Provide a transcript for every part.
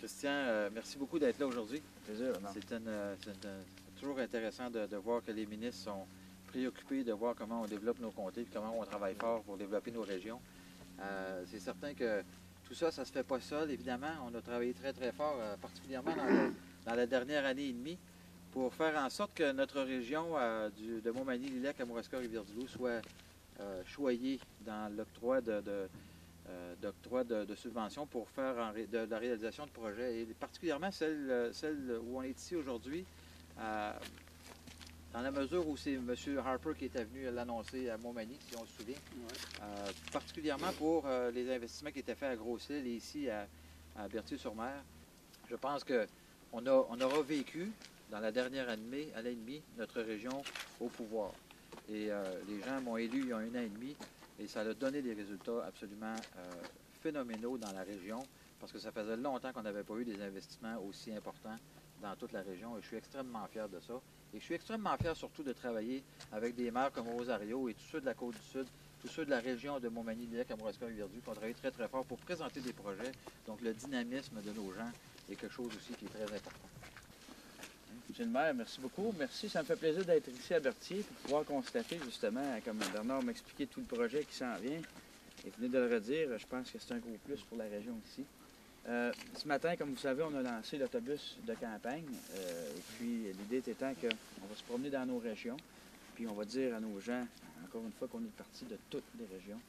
Christian, merci beaucoup d'être là aujourd'hui. Plaisir, non? C'est toujours intéressant de voir que les ministres sont préoccupés de voir comment on développe nos comtés et comment on travaille fort pour développer nos régions. C'est certain que tout ça, ça ne se fait pas seul, évidemment. On a travaillé très, très fort, particulièrement dans la dernière année et demie, pour faire en sorte que notre région de Montmagny, Lilac, Kamouraska, Rivière-du-Loup soit choyée dans l'octroi de subventions pour faire de la réalisation de projets, et particulièrement celle où on est ici aujourd'hui, dans la mesure où c'est M. Harper qui était venu l'annoncer à Montmagny, si on se souvient, particulièrement pour les investissements qui étaient faits à Grosse-Île et ici à Berthier-sur-Mer. Je pense qu'on aura vécu dans la dernière année et demie notre région au pouvoir. Et les gens m'ont élu il y a 1 an et demi. Et ça a donné des résultats absolument phénoménaux dans la région, parce que ça faisait longtemps qu'on n'avait pas eu des investissements aussi importants dans toute la région, et je suis extrêmement fier de ça. Et je suis extrêmement fier surtout de travailler avec des maires comme Rosario et tous ceux de la Côte-du-Sud, tous ceux de la région de Montmagny, Lilac, Kamouraska, Rivière-du-Loup, qui ont travaillé très très fort pour présenter des projets. Donc le dynamisme de nos gens est quelque chose aussi qui est très important. Monsieur le maire, merci beaucoup. Merci, ça me fait plaisir d'être ici à Berthier pour pouvoir constater justement, comme Bernard m'expliquait, tout le projet qui s'en vient. Et vous venez de le redire, je pense que c'est un gros plus pour la région ici. Ce matin, comme vous savez, on a lancé l'autobus de campagne. Et puis l'idée étant qu'on va se promener dans nos régions, puis on va dire à nos gens, encore une fois, qu'on est parti de toutes les régions.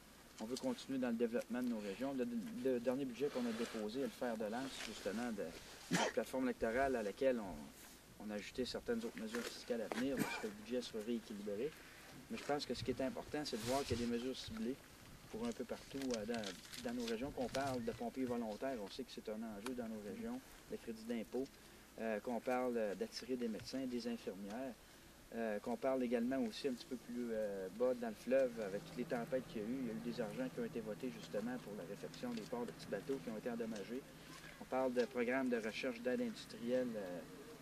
On veut continuer dans le développement de nos régions. Le dernier budget qu'on a déposé est le fer de lance, justement, de la plateforme électorale à laquelle on a ajouté certaines autres mesures fiscales à venir, lorsque le budget sera rééquilibré. Mais je pense que ce qui est important, c'est de voir qu'il y a des mesures ciblées pour un peu partout dans nos régions. Qu'on parle de pompiers volontaires, on sait que c'est un enjeu dans nos régions, le crédit d'impôt, qu'on parle d'attirer des médecins, des infirmières, qu'on parle également aussi un petit peu plus bas dans le fleuve, avec toutes les tempêtes qu'il y a eu. Il y a eu des argents qui ont été votés justement pour la réfection des ports de petits bateaux qui ont été endommagés. On parle de programmes de recherche d'aide industrielle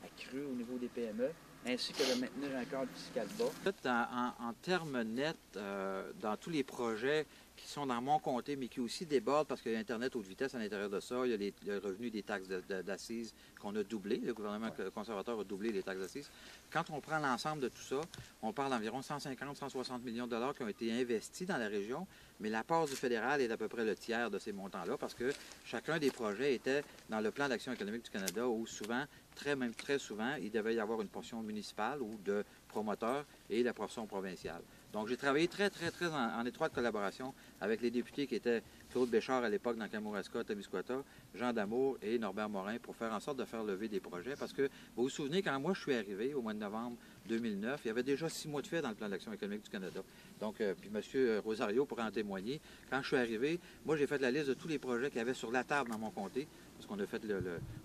accru au niveau des PME, ainsi que de maintenir un cadre fiscal bas. En termes nets, dans tous les projets qui sont dans mon comté, mais qui aussi débordent, parce qu'il y a Internet haute vitesse à l'intérieur de ça, il y a le revenu des taxes d'assises qu'on a doublé, le gouvernement conservateur a doublé les taxes d'assises. Quand on prend l'ensemble de tout ça, on parle d'environ 150-160 millions de dollars qui ont été investis dans la région, mais la part du fédéral est d'à peu près le tiers de ces montants-là, parce que chacun des projets était dans le plan d'action économique du Canada, où souvent, même très souvent, il devait y avoir une portion municipale ou de promoteurs et la portion provinciale. Donc, j'ai travaillé très en étroite collaboration avec les députés qui étaient Claude Béchard à l'époque dans Kamouraska, Témiscouata, Jean Damour et Norbert Morin pour faire en sorte de faire lever des projets. Parce que, vous vous souvenez, quand moi je suis arrivé au mois de novembre 2009, il y avait déjà 6 mois de fait dans le plan d'action économique du Canada. Donc, puis M. Rosario pourrait en témoigner. Quand je suis arrivé, moi j'ai fait la liste de tous les projets qu'il y avait sur la table dans mon comté. Parce qu'on a fait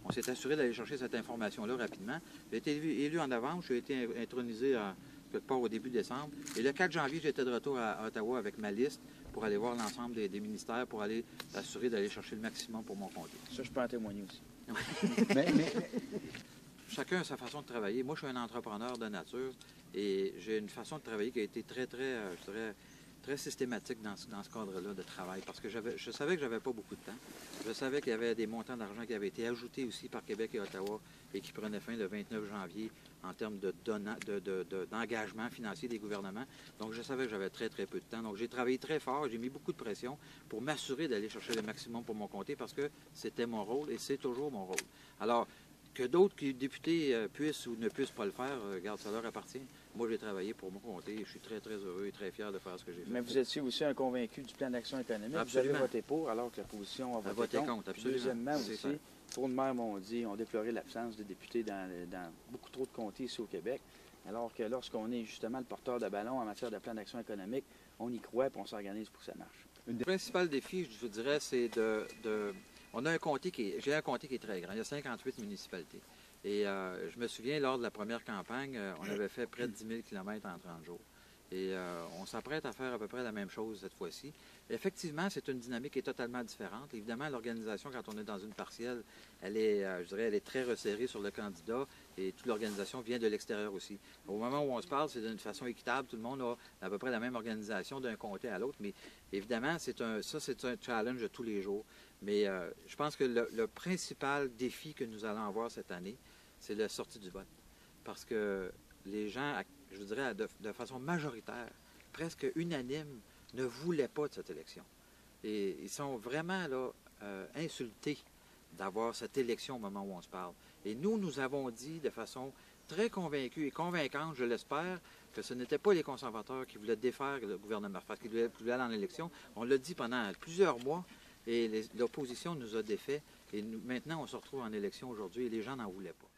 on s'est assuré d'aller chercher cette information-là rapidement. J'ai été élu en novembre, j'ai été intronisé quelque part au début décembre. Et le 4 janvier, j'étais de retour à Ottawa avec ma liste pour aller voir l'ensemble des ministères, pour aller s'assurer d'aller chercher le maximum pour mon comté. Ça, je peux en témoigner aussi. Chacun a sa façon de travailler. Moi, je suis un entrepreneur de nature et j'ai une façon de travailler qui a été très systématique dans ce cadre-là de travail, parce que je savais que j'avais pas beaucoup de temps. Je savais qu'il y avait des montants d'argent qui avaient été ajoutés aussi par Québec et Ottawa et qui prenaient fin le 29 janvier en termes d'engagement financier des gouvernements. Donc, je savais que j'avais très peu de temps. Donc, j'ai travaillé très fort, j'ai mis beaucoup de pression pour m'assurer d'aller chercher le maximum pour mon comté, parce que c'était mon rôle et c'est toujours mon rôle. Alors, que d'autres députés puissent ou ne puissent pas le faire, regarde, ça leur appartient. Moi, j'ai travaillé pour mon comté et je suis très heureux et très fier de faire ce que j'ai fait. Mais vous étiez aussi un convaincu du plan d'action économique. Absolument. Vous avez voté pour, alors que l'opposition a voté contre. Absolument. Deuxièmement aussi, trop de maires m'ont dit, ont déploré l'absence de députés dans beaucoup trop de comtés ici au Québec, alors que lorsqu'on est justement le porteur de ballon en matière de plan d'action économique, on y croit et on s'organise pour que ça marche. Le principal défi, je vous dirais, c'est on a j'ai un comté qui est très grand. Il y a 58 municipalités. Et je me souviens, lors de la première campagne, on avait fait près de 10 000 km en 30 jours. Et on s'apprête à faire à peu près la même chose cette fois-ci. Effectivement, c'est une dynamique qui est totalement différente. Évidemment, l'organisation, quand on est dans une partielle, elle est, je dirais, elle est très resserrée sur le candidat et toute l'organisation vient de l'extérieur aussi. Au moment où on se parle, c'est d'une façon équitable. Tout le monde a à peu près la même organisation d'un comté à l'autre. Mais évidemment, c'est un challenge de tous les jours. Mais je pense que le principal défi que nous allons avoir cette année, c'est la sortie du vote. Parce que les gens, je dirais de façon majoritaire, presque unanime, ne voulaient pas de cette élection. Et ils sont vraiment là, insultés d'avoir cette élection au moment où on se parle. Et nous avons dit de façon très convaincue et convaincante, je l'espère, que ce n'était pas les conservateurs qui voulaient défaire le gouvernement parce qu'ils voulaient aller en élection. On l'a dit pendant plusieurs mois et l'opposition nous a défait. Et maintenant, on se retrouve en élection aujourd'hui et les gens n'en voulaient pas.